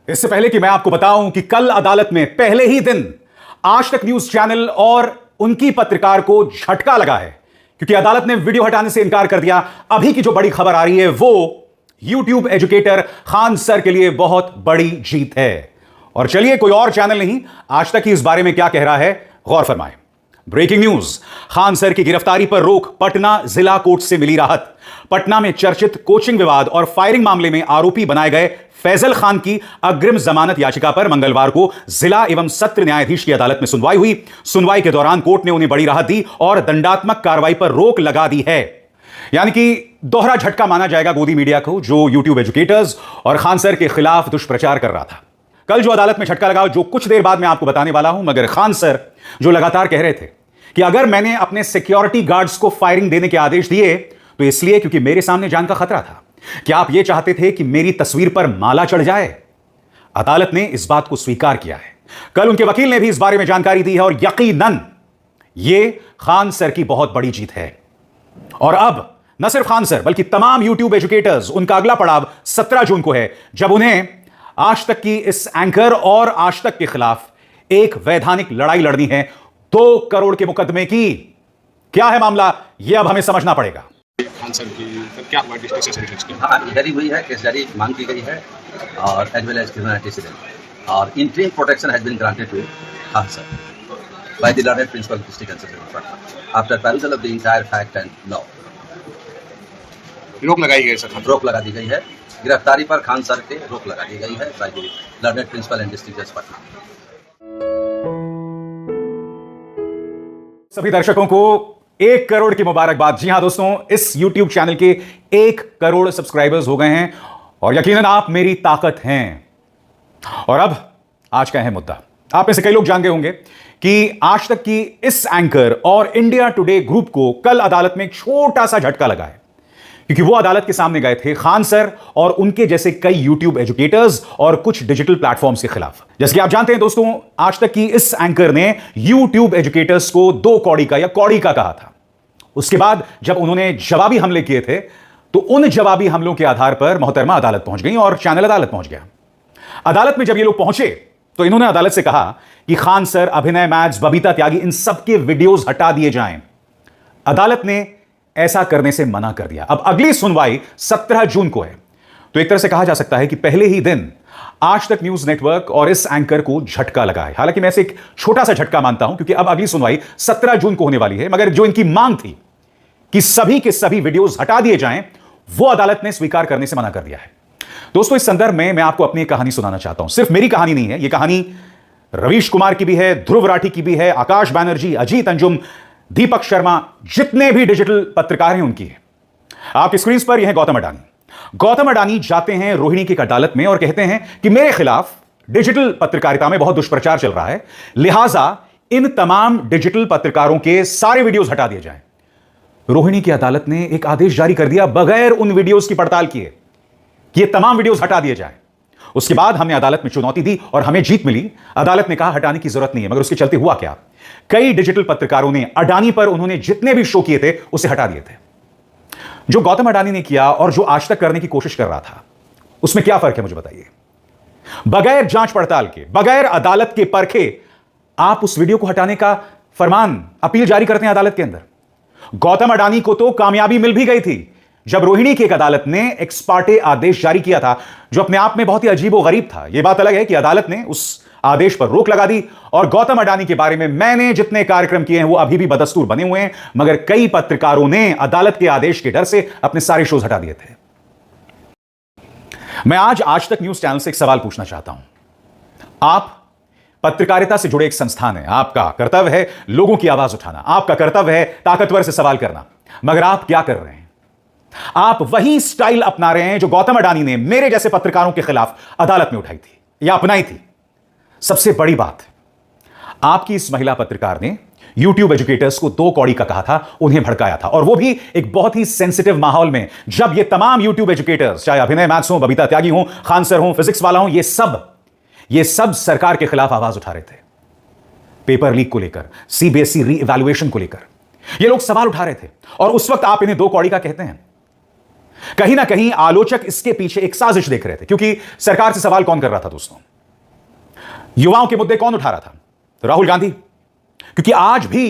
इससे पहले कि मैं आपको बताऊं कि कल अदालत में पहले ही दिन आज तक न्यूज चैनल और उनकी पत्रकार को झटका लगा है, क्योंकि अदालत ने वीडियो हटाने से इनकार कर दिया। अभी की जो बड़ी खबर आ रही है वो यूट्यूब एजुकेटर खान सर के लिए बहुत बड़ी जीत है। और चलिए, कोई और चैनल नहीं, आज तक ही इस बारे में क्या कह रहा है, गौर फरमाएं। ब्रेकिंग न्यूज, खान सर की गिरफ्तारी पर रोक, पटना जिला कोर्ट से मिली राहत। पटना में चर्चित कोचिंग विवाद और फायरिंग मामले में आरोपी बनाए गए फैजल खान की अग्रिम जमानत याचिका पर मंगलवार को जिला एवं सत्र न्यायाधीश की अदालत में सुनवाई हुई। सुनवाई के दौरान कोर्ट ने उन्हें बड़ी राहत दी और दंडात्मक कार्रवाई पर रोक लगा दी है। यानी कि दोहरा झटका माना जाएगा गोदी मीडिया को, जो यूट्यूब एजुकेटर्स और खान सर के खिलाफ दुष्प्रचार कर रहा था। कल जो अदालत में झटका लगा, जो कुछ देर बाद मैं आपको बताने वाला हूं, मगर खान सर जो लगातार कह रहे थे कि अगर मैंने अपने सिक्योरिटी गार्ड्स को फायरिंग देने के आदेश दिए तो इसलिए क्योंकि मेरे सामने जान का खतरा था। क्या आप यह चाहते थे कि मेरी तस्वीर पर माला चढ़ जाए? अदालत ने इस बात को स्वीकार किया है। कल उनके वकील ने भी इस बारे में जानकारी दी है और यकीनन यह खान सर की बहुत बड़ी जीत है। और अब न सिर्फ खान सर बल्कि तमाम यूट्यूब एजुकेटर्स, उनका अगला पड़ाव 17 जून को है, जब उन्हें आज तक की इस एंकर और आज तक के खिलाफ एक वैधानिक लड़ाई लड़नी है 2 करोड़ के मुकदमे की। क्या है मामला, यह अब हमें समझना पड़ेगा। खान सर की क्या हुआ डिस्कशन? हाँ, जारी हुई है, केस जारी मांग की गई है और as well as criminal antecedent और interim protection has been granted to Khan sir by the learned principal district and after परusal of the entire fact and law. रोक लगाई गई सर? रोक लगा दी गई है, गिरफ्तारी पर खान सर के रोक लगा दी गई है by the learned principal and district जज पटना। सभी दर्शकों को 1 करोड़ की मुबारकबाद। जी हां दोस्तों, इस YouTube चैनल के 1 करोड़ सब्सक्राइबर्स हो गए हैं और यकीनन आप मेरी ताकत हैं। और अब आज का है मुद्दा। आप में से कई लोग जान गए होंगे कि आज तक की इस एंकर और इंडिया टुडे ग्रुप को कल अदालत में एक छोटा सा झटका लगा है, क्योंकि वो अदालत के सामने गए थे खान सर और उनके जैसे कई यूट्यूब एजुकेटर्स और कुछ डिजिटल प्लेटफॉर्म्स के खिलाफ। जैसे कि आप जानते हैं दोस्तों, आज तक की इस एंकर ने यूट्यूब एजुकेटर्स को 2 कौड़ी का या कौड़ी का कहा था। उसके बाद जब उन्होंने जवाबी हमले किए थे तो उन जवाबी हमलों के आधार पर मोहतरमा अदालत पहुंच गई और चैनल अदालत पहुंच गया। अदालत में जब ये लोग पहुंचे तो इन्होंने अदालत से कहा कि खान सर, अभिनय मैच, बबीता त्यागी, इन सबके वीडियोज हटा दिए जाएं। अदालत ने ऐसा करने से मना कर दिया। अब अगली सुनवाई 17 जून को है, तो एक तरह से कहा जा सकता है कि पहले ही दिन आज तक न्यूज नेटवर्क और इस एंकर को झटका लगा है। हालांकि मैं इसे एक छोटा सा झटका मानता हूं, क्योंकि अब अगली सुनवाई 17 जून को होने वाली है, मगर जो इनकी मांग थी कि सभी के सभी वीडियोस हटा दिए जाएं, वो अदालत ने स्वीकार करने से मना कर दिया है। दोस्तों, इस संदर्भ में मैं आपको अपनी एक कहानी सुनाना चाहता हूं। सिर्फ मेरी कहानी नहीं है, यह कहानी रवीश कुमार की भी है, ध्रुव राठी की भी है, आकाश बैनर्जी, अजीत अंजुम, दीपक शर्मा, जितने भी डिजिटल पत्रकार हैं उनकी है। आपकी स्क्रीन पर यह है गौतम अडानी। गौतम अडानी जाते हैं रोहिणी की अदालत में और कहते हैं कि मेरे खिलाफ डिजिटल पत्रकारिता में बहुत दुष्प्रचार चल रहा है, लिहाजा इन तमाम डिजिटल पत्रकारों के सारे वीडियोस हटा दिए जाएं। रोहिणी की अदालत ने एक आदेश जारी कर दिया बगैर उन वीडियोस की पड़ताल किए कि ये तमाम वीडियोस हटा दिए जाएं। उसके बाद हमने अदालत में चुनौती दी और हमें जीत मिली। अदालत ने कहा हटाने की जरूरत नहीं है, मगर उसके चलते हुआ क्या, कई डिजिटल पत्रकारों ने अडानी पर उन्होंने जितने भी शो किए थे उसे हटा दिए थे। जो गौतम अडानी ने किया और जो आज तक करने की कोशिश कर रहा था, उसमें क्या फर्क है मुझे बताइए। बगैर जांच पड़ताल के, बगैर अदालत के परखे आप उस वीडियो को हटाने का फरमान, अपील जारी करते हैं अदालत के अंदर। गौतम अडानी को तो कामयाबी मिल भी गई थी जब रोहिणी की एक अदालत ने एक्स पार्टे आदेश जारी किया था, जो अपने आप में बहुत ही अजीब और गरीब था। यह बात अलग है कि अदालत ने उस आदेश पर रोक लगा दी और गौतम अडानी के बारे में मैंने जितने कार्यक्रम किए हैं वो अभी भी बदस्तूर बने हुए हैं, मगर कई पत्रकारों ने अदालत के आदेश के डर से अपने सारे शोज हटा दिए थे। मैं आज तक न्यूज चैनल से एक सवाल पूछना चाहता हूं। आप पत्रकारिता से जुड़े एक संस्थान है, आपका कर्तव्य है लोगों की आवाज उठाना, आपका कर्तव्य है ताकतवर से सवाल करना, मगर आप क्या कर रहे हैं? आप वही स्टाइल अपना रहे हैं जो गौतम अडानी ने मेरे जैसे पत्रकारों के खिलाफ अदालत में उठाई थी या अपनाई थी। सबसे बड़ी बात, आपकी इस महिला पत्रकार ने यूट्यूब एजुकेटर्स को 2 कौड़ी का कहा था, उन्हें भड़काया था, और वो भी एक बहुत ही सेंसिटिव माहौल में, जब ये तमाम यूट्यूब एजुकेटर्स, चाहे अभिनय मैथ्स हो, बबीता त्यागी हो, खान सर हो, फिजिक्स वाला हो, ये सब सरकार के खिलाफ आवाज उठा रहे थे। पेपर लीक को लेकर, सीबीएसई री इवैल्यूएशन को लेकर ये लोग सवाल उठा रहे थे, और उस वक्त आप इन्हें 2 कौड़ी का कहते हैं। कहीं ना कहीं आलोचक इसके पीछे एक साजिश देख रहे थे, क्योंकि सरकार से सवाल कौन कर रहा था दोस्तों? युवाओं के मुद्दे कौन उठा रहा था? तो राहुल गांधी। क्योंकि आज भी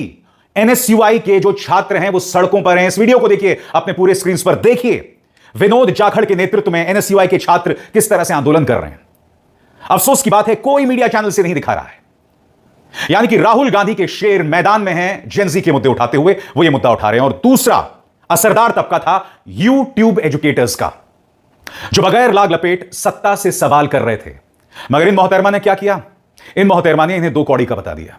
एनएसयूआई के जो छात्र हैं वो सड़कों पर हैं। इस वीडियो को देखिए, अपने पूरे स्क्रीन पर देखिए, विनोद जाखड़ के नेतृत्व में एनएसयूआई के छात्र किस तरह से आंदोलन कर रहे हैं। अफसोस की बात है, कोई मीडिया चैनल से नहीं दिखा रहा है। यानी कि राहुल गांधी के शेर मैदान में हैं, जेनजी के मुद्दे उठाते हुए वो ये मुद्दा उठा रहे हैं। और दूसरा असरदार तबका था यूट्यूब एजुकेटर्स का, जो बगैर लाग लपेट सत्ता से सवाल कर रहे थे। मगर इन मोहतरमा ने क्या किया? इन मोहतरमा ने इन्हें 2 कौड़ी का बता दिया।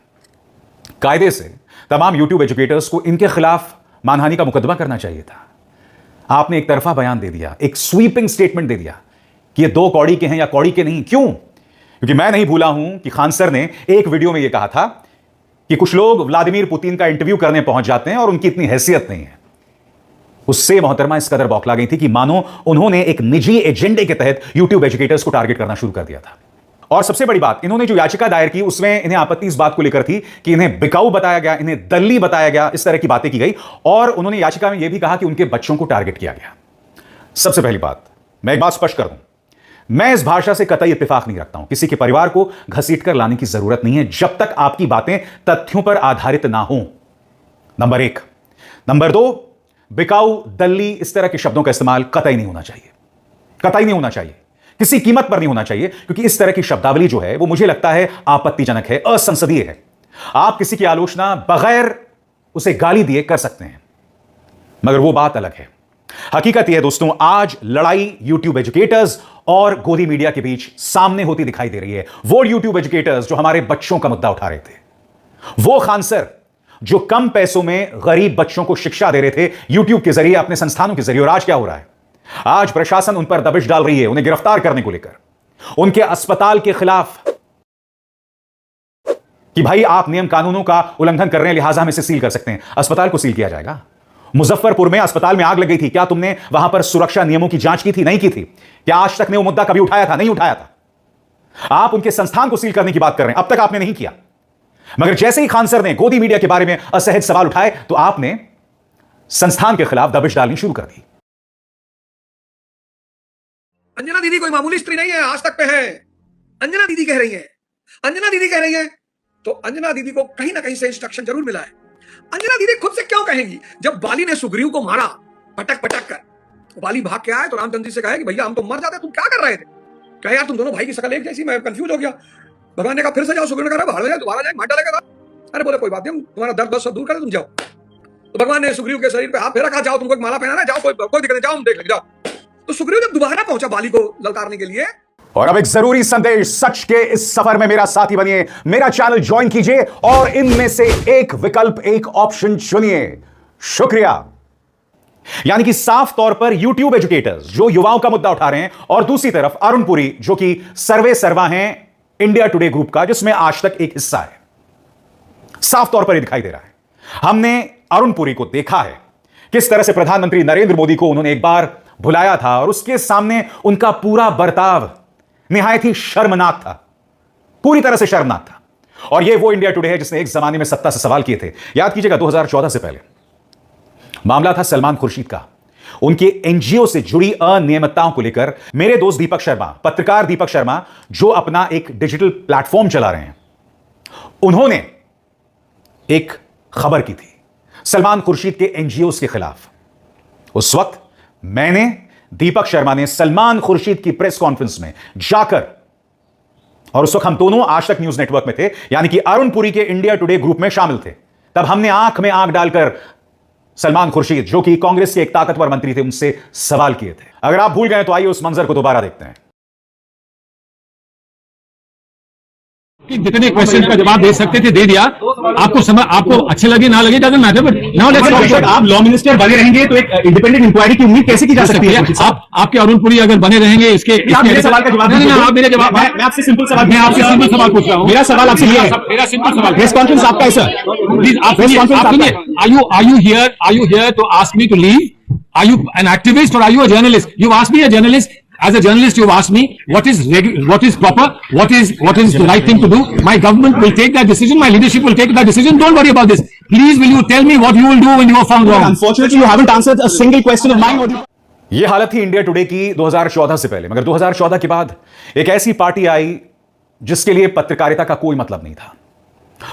कायदे से तमाम यूट्यूब एजुकेटर्स को इनके खिलाफ मानहानि का मुकदमा करना चाहिए था। आपने एक तरफा बयान दे दिया, एक स्वीपिंग स्टेटमेंट दे दिया कि ये 2 कौड़ी के हैं या कौड़ी के नहीं। क्यों? क्योंकि मैं नहीं भूला हूं कि खान सर ने एक वीडियो में यह कहा था कि कुछ लोग व्लादिमीर पुतिन का इंटरव्यू करने पहुंच जाते हैं और उनकी इतनी हैसियत नहीं है। उससे मोहतरमा इस कदर बौखला गई थी कि मानो उन्होंने एक निजी एजेंडे के तहत यूट्यूब एजुकेटर्स को टारगेट करना शुरू कर दिया था। और सबसे बड़ी बात, इन्होंने जो याचिका दायर की उसमें इन्हें आपत्ति इस बात को लेकर थी कि इन्हें बिकाऊ बताया गया, इन्हें दल्ली बताया गया, इस तरह की बातें की गई। और उन्होंने याचिका में यह भी कहा कि उनके बच्चों को टारगेट किया गया। सबसे पहली बात, मैं एक बात स्पष्ट कर दूं, मैं इस भाषा से कतई इत्तेफाक नहीं रखता हूं। किसी के परिवार को घसीट कर लाने की जरूरत नहीं है जब तक आपकी बातें तथ्यों पर आधारित ना हो। नंबर 1। नंबर 2, बिकाऊ, दल्ली, इस तरह के शब्दों का इस्तेमाल कतई नहीं होना चाहिए, कतई नहीं होना चाहिए, किसी कीमत पर नहीं होना चाहिए। क्योंकि इस तरह की शब्दावली जो है वो मुझे लगता है आपत्तिजनक है, असंसदीय है। आप किसी की आलोचना बगैर उसे गाली दिए कर सकते हैं, मगर वो बात अलग है। हकीकत यह है दोस्तों, आज लड़ाई यूट्यूब एजुकेटर्स और गोदी मीडिया के बीच सामने होती दिखाई दे रही है। वो यूट्यूब एजुकेटर्स जो हमारे बच्चों का मुद्दा उठा रहे थे, वो खान सर जो कम पैसों में गरीब बच्चों को शिक्षा दे रहे थे यूट्यूब के जरिए, अपने संस्थानों के जरिए। और आज क्या हो रहा है? आज प्रशासन उन पर दबिश डाल रही है, उन्हें गिरफ्तार करने को लेकर, उनके अस्पताल के खिलाफ कि भाई आप नियम कानूनों का उल्लंघन कर रहे हैं, लिहाजा हम इसे सील कर सकते हैं। अस्पताल को सील किया जाएगा। मुजफ्फरपुर में अस्पताल में आग लग गई थी, क्या तुमने वहां पर सुरक्षा नियमों की जांच की थी? नहीं की थी। क्या आज तक ने वो मुद्दा कभी उठाया था? नहीं उठाया था। आप उनके संस्थान को सील करने की बात कर रहे हैं, अब तक आपने नहीं किया। मगर जैसे ही खान सर ने गोदी मीडिया के बारे में असहज सवाल उठाए तो आपने संस्थान के खिलाफ दबिश डालनी शुरू कर दी। अंजना दीदी कोई मामूली स्त्री नहीं है, आज तक पे है। अंजना दीदी कह रही है, अंजना दीदी कह रही है, तो अंजना दीदी को कहीं ना कहीं से इंस्ट्रक्शन जरूर मिला है। अंजना दीदी खुद से क्यों कहेंगी? जब बाली ने सुग्रीव को मारा पटक पटक कर, बाली भाग के आए तो रामचंद्र जी से कहा कि भैया हम तो मर जाते, तुम क्या कर रहे थे? कहा यार तुम दोनों भाई की शक्ल एक जैसी, मैं कंफ्यूज हो गया। भगवान ने कहा फिर से जाओ। सुग्रीव ने कहा बाहर में जाए, दोबारा जाए, मार डालेगा। अरे बोले कोई बात नहीं, तुम्हारा दर्द बस सब दूर कर, तुम जाओ। तो भगवान ने सुग्रीव के शरीर पे हाथ फेरा, कहा जाओ तुमको एक माला पहनाना है, जाओ कोई दिक्कत नहीं, जाओ हम देख लेंगे, जाओ। तो सुग्रीव जब दोबारा पहुंचा बाली को ललकारने के लिए। और अब एक जरूरी संदेश, सच के इस सफर में मेरा साथी बनिए, मेरा चैनल ज्वाइन कीजिए और इनमें से एक विकल्प, एक ऑप्शन चुनिए। शुक्रिया। यानी कि साफ तौर पर यूट्यूब एजुकेटर्स जो युवाओं का मुद्दा उठा रहे हैं, और दूसरी तरफ अरुण पुरी जो कि सर्वे सर्वा हैं इंडिया टुडे ग्रुप का, जिसमें आज तक एक हिस्सा है। साफ तौर पर यह दिखाई दे रहा है। हमने अरुण पुरी को देखा है किस तरह से प्रधानमंत्री नरेंद्र मोदी को उन्होंने एक बार बुलाया था और उसके सामने उनका पूरा बर्ताव निहायत ही शर्मनाक था, पूरी तरह से शर्मनाक था। और यह वो इंडिया टुडे है जिसने एक जमाने में सत्ता से सवाल किए थे। याद कीजिएगा 2014 से पहले मामला था सलमान खुर्शीद का, उनके एनजीओ से जुड़ी अनियमितताओं को लेकर। मेरे दोस्त दीपक शर्मा, पत्रकार दीपक शर्मा, जो अपना एक डिजिटल प्लेटफॉर्म चला रहे हैं, उन्होंने एक खबर की थी सलमान खुर्शीद के एनजीओ के खिलाफ। उस वक्त मैंने, दीपक शर्मा ने सलमान खुर्शीद की प्रेस कॉन्फ्रेंस में जाकर, और उस वक्त हम दोनों आज तक न्यूज नेटवर्क में थे, यानी कि अरुण पुरी के इंडिया टुडे ग्रुप में शामिल थे। तब हमने आंख में आंख डालकर सलमान खुर्शीद जो कि कांग्रेस के एक ताकतवर मंत्री थे, उनसे सवाल किए थे। अगर आप भूल गए तो आइए उस मंजर को दोबारा देखते हैं। जितने क्वेश्चन का जवाब दे सकते थे दे दिया। आपको समझ, आपको अच्छे लगे ना लगे doesn't matter, but now let's आप लॉ मिनिस्टर बने रहेंगे तो एक इंडिपेंडेंट इंक्वायरी की उम्मीद कैसे की जा सकती है? आपके अरुण पुरी अगर बने रहेंगे इसके मेरे सवाल का जवाब नहीं, आप मेरे जवाब, मैं आपसे सिंपल सवाल, मैं आपसे सिंपल सवाल पूछ रहा हूँ। मेरा सवाल आपसे ये है, मेरा सिंपल सवाल, प्रेस कॉन्फ्रेंस आपका है सर, प्लीज आप सुनिए। Are you here to ask me to leave? Are you an activist or are you a journalist? You asked me a journalist. As a journalist, you've asked me what is proper, what is the right thing to do. My government will take that decision. My leadership will take that decision. Don't worry about this. Please, will you tell me what you will do when you are found wrong? Unfortunately, you haven't answered a single question of mine. यह हालत थी India today की 2014 से पहले, मगर 2014 के बाद एक ऐसी पार्टी आई जिसके लिए पत्रकारिता का कोई मतलब नहीं था।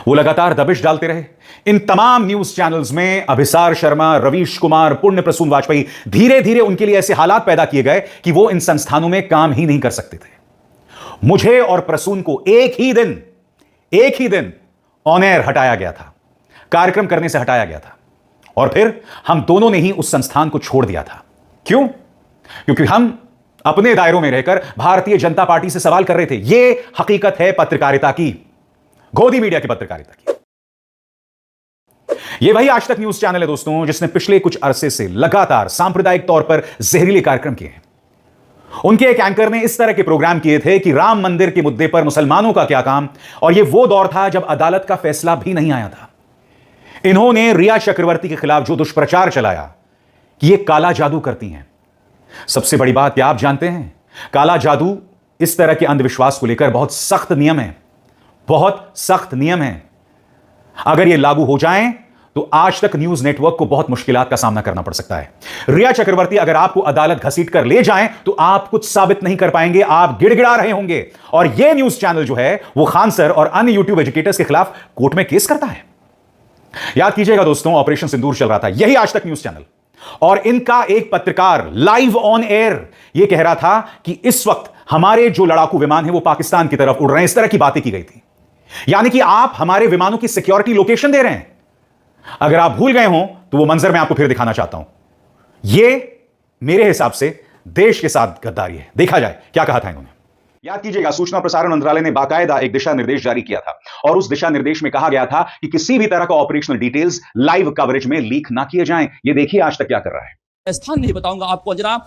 वो लगातार दबिश डालते रहे। इन तमाम न्यूज चैनल्स में अभिसार शर्मा, रवीश कुमार, पुण्य प्रसून वाजपेयी, धीरे धीरे उनके लिए ऐसे हालात पैदा किए गए कि वो इन संस्थानों में काम ही नहीं कर सकते थे। मुझे और प्रसून को एक ही दिन ऑन एयर हटाया गया था, कार्यक्रम करने से हटाया गया था, और फिर हम दोनों ने ही उस संस्थान को छोड़ दिया था। क्यों? क्योंकि हम अपने दायरों में रहकर भारतीय जनता पार्टी से सवाल कर रहे थे। यह हकीकत है पत्रकारिता की, गोदी मीडिया की पत्रकारिता की। यह वही आज तक न्यूज चैनल है दोस्तों जिसने पिछले कुछ अरसे से लगातार सांप्रदायिक तौर पर जहरीले कार्यक्रम किए हैं। उनके एक एंकर ने इस तरह के प्रोग्राम किए थे कि राम मंदिर के मुद्दे पर मुसलमानों का क्या काम, और यह वो दौर था जब अदालत का फैसला भी नहीं आया था। इन्होंने रिया चक्रवर्ती के खिलाफ जो दुष्प्रचार चलाया कि यह काला जादू करती हैं। सबसे बड़ी बात क्या आप जानते हैं? काला जादू, इस तरह के अंधविश्वास को लेकर बहुत सख्त नियम है, बहुत सख्त नियम है। अगर यह लागू हो जाएं तो आज तक न्यूज नेटवर्क को बहुत मुश्किलात का सामना करना पड़ सकता है। रिया चक्रवर्ती अगर आपको अदालत घसीट कर ले जाएं तो आप कुछ साबित नहीं कर पाएंगे, आप गिड़गिड़ा रहे होंगे। और यह न्यूज चैनल जो है वो खान सर और अन्य यूट्यूब एजुकेटर्स के खिलाफ कोर्ट में केस करता है। याद कीजिएगा दोस्तों, ऑपरेशन सिंदूर चल रहा था, यही आज तक न्यूज चैनल, और इनका एक पत्रकार लाइव ऑन एयर यह कह रहा था कि इस वक्त हमारे जो लड़ाकू विमान है वो पाकिस्तान की तरफ उड़ रहे हैं। इस तरह की बातें की गई थी, यानी कि आप हमारे विमानों की सिक्योरिटी लोकेशन दे रहे हैं। अगर आप भूल गए हो तो वो मंजर मैं आपको फिर दिखाना चाहता हूं। यह मेरे हिसाब से देश के साथ गद्दारी है। देखा जाए क्या कहा था इन्होंने। याद कीजिएगा, सूचना प्रसारण मंत्रालय ने बाकायदा एक दिशा निर्देश जारी किया था, और उस दिशा निर्देश में कहा गया था कि किसी भी तरह का ऑपरेशनल डिटेल्स लाइव कवरेज में लीक ना किए जाएं। ये देखिए आज तक क्या कर रहा है। स्थान नहीं बताऊंगा आपको अंजना,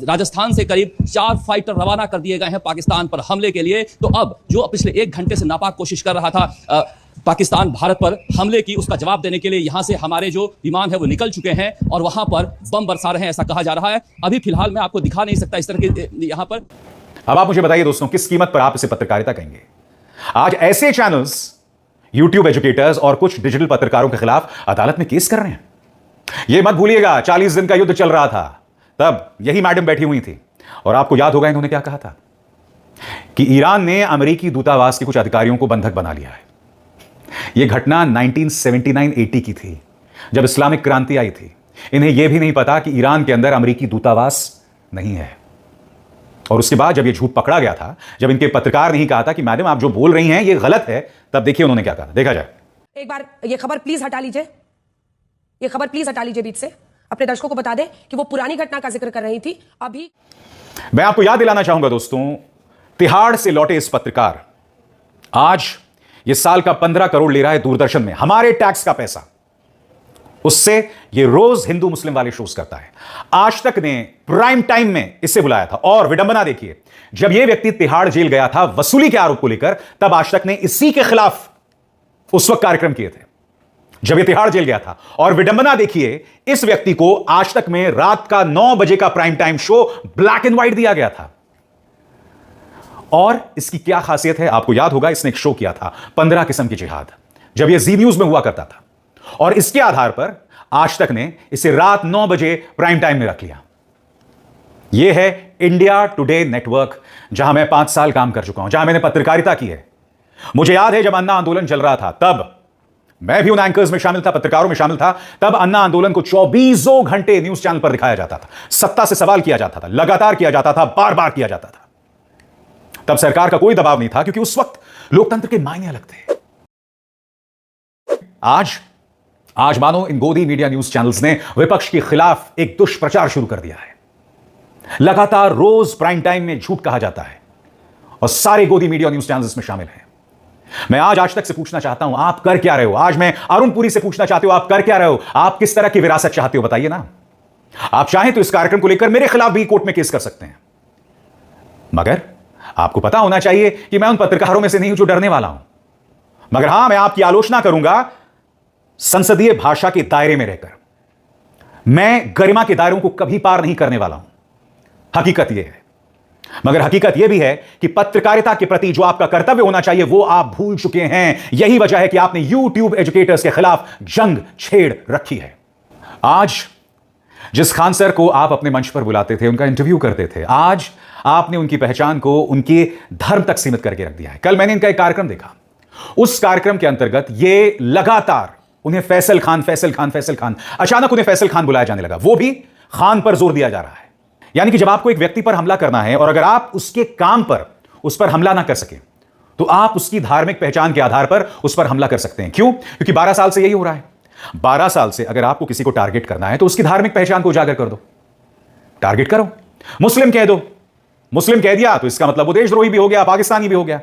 राजस्थान से करीब 4 फाइटर रवाना कर दिए गए हैं पाकिस्तान पर हमले के लिए। तो अब जो पिछले 1 घंटे से नापाक कोशिश कर रहा था पाकिस्तान भारत पर हमले की, उसका जवाब देने के लिए यहां से हमारे जो विमान है वो निकल चुके हैं और वहां पर बम बरसा रहे हैं, ऐसा कहा जा रहा है। अभी फिलहाल मैं आपको दिखा नहीं सकता इस तरह के यहां पर। अब आप मुझे बताइए दोस्तों, किस कीमत पर आप इसे पत्रकारिता कहेंगे? आज ऐसे चैनल्स, यूट्यूब एजुकेटर्स और कुछ डिजिटल पत्रकारों के खिलाफ अदालत में केस कर रहे हैं। यह मत भूलिएगा, 40 दिन का युद्ध चल रहा था, तब यही मैडम बैठी हुई थी, और आपको याद होगा इन्होंने क्या कहा था कि ईरान ने अमेरिकी दूतावास के कुछ अधिकारियों को बंधक बना लिया है। यह घटना 1979-80 की थी, जब इस्लामिक क्रांति आई थी। इन्हें यह भी नहीं पता कि ईरान के अंदर अमेरिकी दूतावास नहीं है। और उसके बाद जब यह झूठ पकड़ा गया था, जब इनके पत्रकार ने ही कहा था कि मैडम आप जो बोल रही हैं यह गलत है, तब देखिए उन्होंने क्या कहा। देखा जाए। एक बार ये खबर प्लीज हटा लीजिए, ये खबर प्लीज हटा लीजिए बीच से। अपने दर्शकों को बता दें कि वो पुरानी घटना का जिक्र कर रही थी। अभी मैं आपको याद दिलाना चाहूंगा दोस्तों, तिहाड़ से लौटे इस पत्रकार आज ये साल का 15 करोड़ ले रहा है दूरदर्शन में, हमारे टैक्स का पैसा। उससे ये रोज हिंदू मुस्लिम वाले शोज करता है। आज तक ने प्राइम टाइम में इसे बुलाया था, और विडंबना देखिए, जब यह व्यक्ति तिहाड़ जेल गया था वसूली के आरोप को लेकर, तब आज तक ने इसी के खिलाफ उस वक्त कार्यक्रम किए थे जब यह तिहाड़ जेल गया था। और विडंबना देखिए, इस व्यक्ति को आज तक में रात का 9 बजे का prime time show black and white दिया गया था। और इसकी क्या खासियत है आपको याद होगा, इसने एक शो किया था 15 किस्म की जिहाद, जब यह जी न्यूज में हुआ करता था, और इसके आधार पर आज तक ने इसे रात 9 बजे प्राइम टाइम में रख लिया। यह है इंडिया टुडे नेटवर्क, जहां मैं 5 साल काम कर चुका हूं, जहां मैंने पत्रकारिता की है। मुझे याद है जब अन्ना आंदोलन चल रहा था, तब मैं भी उन एंकर्स में शामिल था, पत्रकारों में शामिल था। तब अन्ना आंदोलन को 24 घंटे न्यूज चैनल पर दिखाया जाता था, सत्ता से सवाल किया जाता था, लगातार किया जाता था, बार बार किया जाता था। तब सरकार का कोई दबाव नहीं था, क्योंकि उस वक्त लोकतंत्र के मायने अलग थे। आज मानो इन गोदी मीडिया न्यूज चैनल्स ने विपक्ष के खिलाफ एक दुष्प्रचार शुरू कर दिया है। लगातार रोज प्राइम टाइम में झूठ कहा जाता है, और सारे गोदी मीडिया न्यूज चैनल्स में शामिल हैं। मैं आज तक से पूछना चाहता हूं, आप कर क्या रहे हो? आज मैं अरुण पुरी से पूछना चाहते हो, आप कर क्या रहे हो? आप किस तरह की विरासत चाहते हो, बताइए ना। आप चाहें तो इस कार्यक्रम को लेकर मेरे खिलाफ भी कोर्ट में केस कर सकते हैं, मगर आपको पता होना चाहिए कि मैं उन पत्रकारों में से नहीं हूं जो डरने वाला हूं। मगर हां, मैं आपकी आलोचना करूंगा संसदीय भाषा के दायरे में रहकर। मैं गरिमा के दायरों को कभी पार नहीं करने वाला हूं, हकीकत यह है। मगर हकीकत यह भी है कि पत्रकारिता के प्रति जो आपका कर्तव्य होना चाहिए वो आप भूल चुके हैं। यही वजह है कि आपने यूट्यूब एजुकेटर्स के खिलाफ जंग छेड़ रखी है। आज जिस खान सर को आप अपने मंच पर बुलाते थे, उनका इंटरव्यू करते थे, आज आपने उनकी पहचान को उनके धर्म तक सीमित करके रख दिया है। कल मैंने इनका एक कार्यक्रम देखा, उस कार्यक्रम के अंतर्गत ये लगातार उन्हें फैसल खान फैसल खान फैसल खान, अचानक उन्हें फैसल खान बुलाया जाने लगा, वो भी खान पर जोर दिया जा रहा है। यानी कि जब आपको एक व्यक्ति पर हमला करना है और अगर आप उसके काम पर उस पर हमला ना कर सके तो आप उसकी धार्मिक पहचान के आधार पर उस पर हमला कर सकते हैं। क्यों? क्योंकि 12 साल से यही हो रहा है। 12 साल से अगर आपको किसी को टारगेट करना है तो उसकी धार्मिक पहचान को उजागर कर दो, टारगेट करो। मुस्लिम कह दो, मुस्लिम कह दिया तो इसका मतलब वो देशद्रोही भी हो गया, पाकिस्तानी भी हो गया।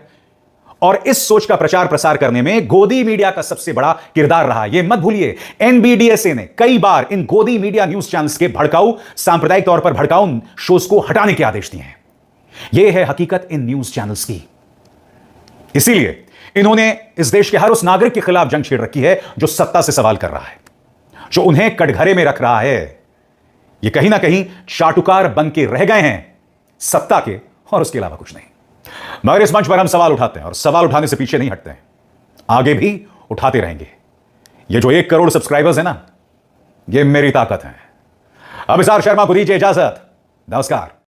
और इस सोच का प्रचार प्रसार करने में गोदी मीडिया का सबसे बड़ा किरदार रहा। यह मत भूलिए, एनबीडीएसए ने कई बार इन गोदी मीडिया न्यूज चैनल्स के भड़काऊ, सांप्रदायिक तौर पर भड़काऊ शोज को हटाने के आदेश दिए हैं। यह है हकीकत इन न्यूज चैनल्स की। इसीलिए इन्होंने इस देश के हर उस नागरिक के खिलाफ जंग छेड़ रखी है जो सत्ता से सवाल कर रहा है, जो उन्हें कटघरे में रख रहा है। ये कहीं ना कहीं चाटुकार बन के रह गए हैं सत्ता के, और उसके अलावा कुछ नहीं। मगर इस मंच पर हम सवाल उठाते हैं और सवाल उठाने से पीछे नहीं हटते हैं, आगे भी उठाते रहेंगे। ये जो 1 करोड़ सब्सक्राइबर्स है ना, ये मेरी ताकत है। अब इसार शर्मा को दीजिए इजाजत। नमस्कार।